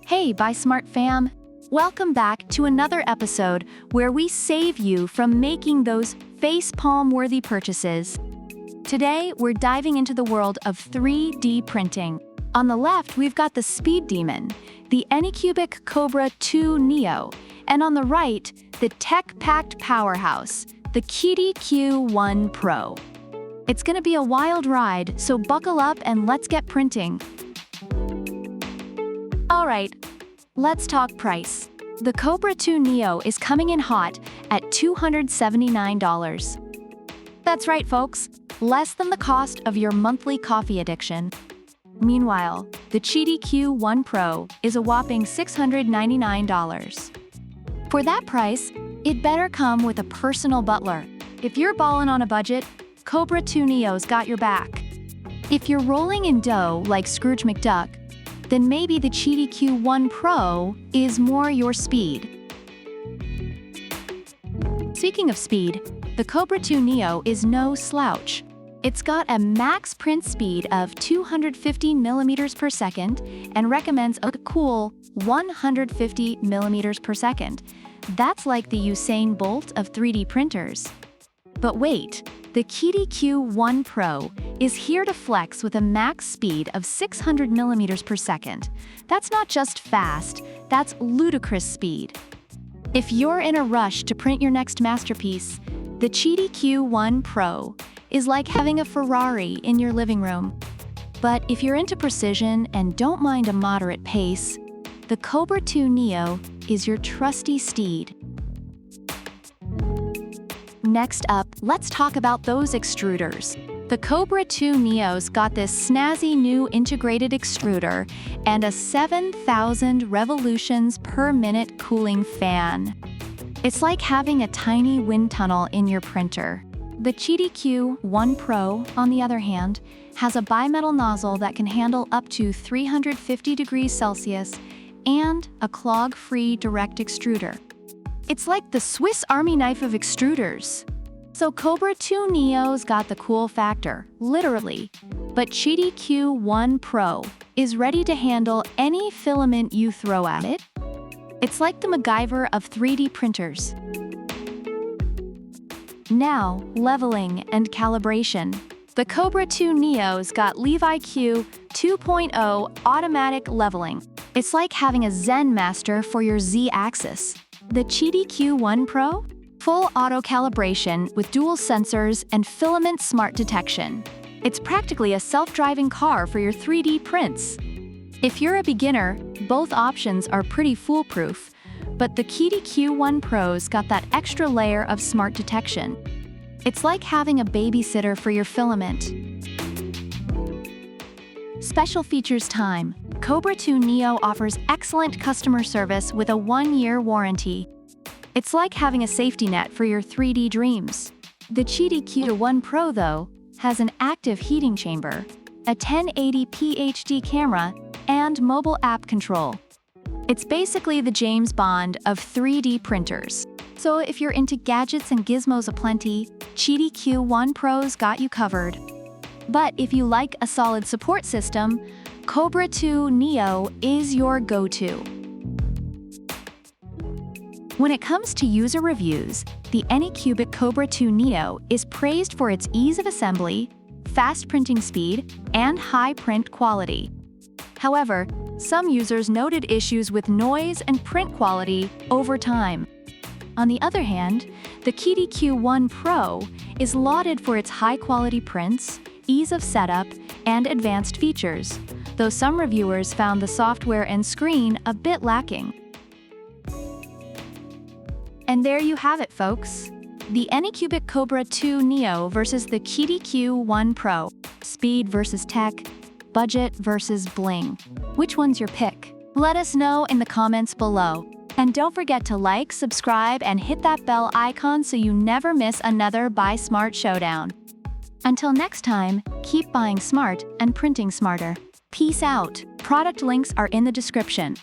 Hey, Buy Smart fam! Welcome back to another episode where we save you from making those face-palm-worthy purchases. Today, we're diving into the world of 3D printing. On the left, we've got the speed demon, the Anycubic Kobra 2 Neo, and on the right, the tech-packed powerhouse, the Qidi Q1 Pro. It's gonna be a wild ride, so buckle up and let's get printing. Alright, let's talk price. The Kobra 2 Neo is coming in hot at $279. That's right, folks, less than the cost of your monthly coffee addiction. Meanwhile, the Qidi Q1 Pro is a whopping $699. For that price, it better come with a personal butler. If you're ballin' on a budget, Kobra 2 Neo's got your back. If you're rolling in dough like Scrooge McDuck, then maybe the Qidi Q1 Pro is more your speed. Speaking of speed, the Kobra 2 Neo is no slouch. It's got a max print speed of 250 millimeters per second and recommends a cool 150 millimeters per second. That's like the Usain Bolt of 3D printers. But wait, the Qidi Q1 Pro is here to flex with a max speed of 600 millimeters per second. That's not just fast, that's ludicrous speed. If you're in a rush to print your next masterpiece, the Qidi Q1 Pro is like having a Ferrari in your living room. But if you're into precision and don't mind a moderate pace, the Kobra 2 Neo is your trusty steed. Next up, let's talk about those extruders. The Kobra 2 Neo's got this snazzy new integrated extruder and a 7,000 revolutions per minute cooling fan. It's like having a tiny wind tunnel in your printer. The Qidi Q1 Pro, on the other hand, has a bimetal nozzle that can handle up to 350 degrees Celsius and a clog-free direct extruder. It's like the Swiss Army knife of extruders. So Kobra 2 Neo's got the cool factor, literally, but Qidi Q1 Pro is ready to handle any filament you throw at it. It's like the MacGyver of 3D printers. Now, leveling and calibration. The Kobra 2 Neo's got LeviQ 2.0 automatic leveling. It's like having a Zen master for your Z-axis. The Qidi Q1 Pro? Full auto calibration with dual sensors and filament smart detection. It's practically a self-driving car for your 3D prints. If you're a beginner, both options are pretty foolproof, but the Qidi Q1 Pro's got that extra layer of smart detection. It's like having a babysitter for your filament. Special features time. Kobra 2 Neo offers excellent customer service with a 1-year warranty. It's like having a safety net for your 3D dreams. The Qidi Q1 Pro, though, has an active heating chamber, a 1080p HD camera, and mobile app control. It's basically the James Bond of 3D printers. So if you're into gadgets and gizmos aplenty, Qidi Q1 Pro's got you covered. But if you like a solid support system, Kobra 2 Neo is your go-to. When it comes to user reviews, the Anycubic Kobra 2 Neo is praised for its ease of assembly, fast printing speed, and high print quality. However, some users noted issues with noise and print quality over time. On the other hand, the Qidi Q1 Pro is lauded for its high-quality prints, ease of setup, and advanced features, though some reviewers found the software and screen a bit lacking. And there you have it, folks. The Anycubic Kobra 2 Neo versus the Qidi Q1 Pro. Speed versus tech, budget versus bling. Which one's your pick? Let us know in the comments below. And don't forget to like, subscribe, and hit that bell icon so you never miss another Buy Smart showdown. Until next time, keep buying smart and printing smarter. Peace out. Product links are in the description.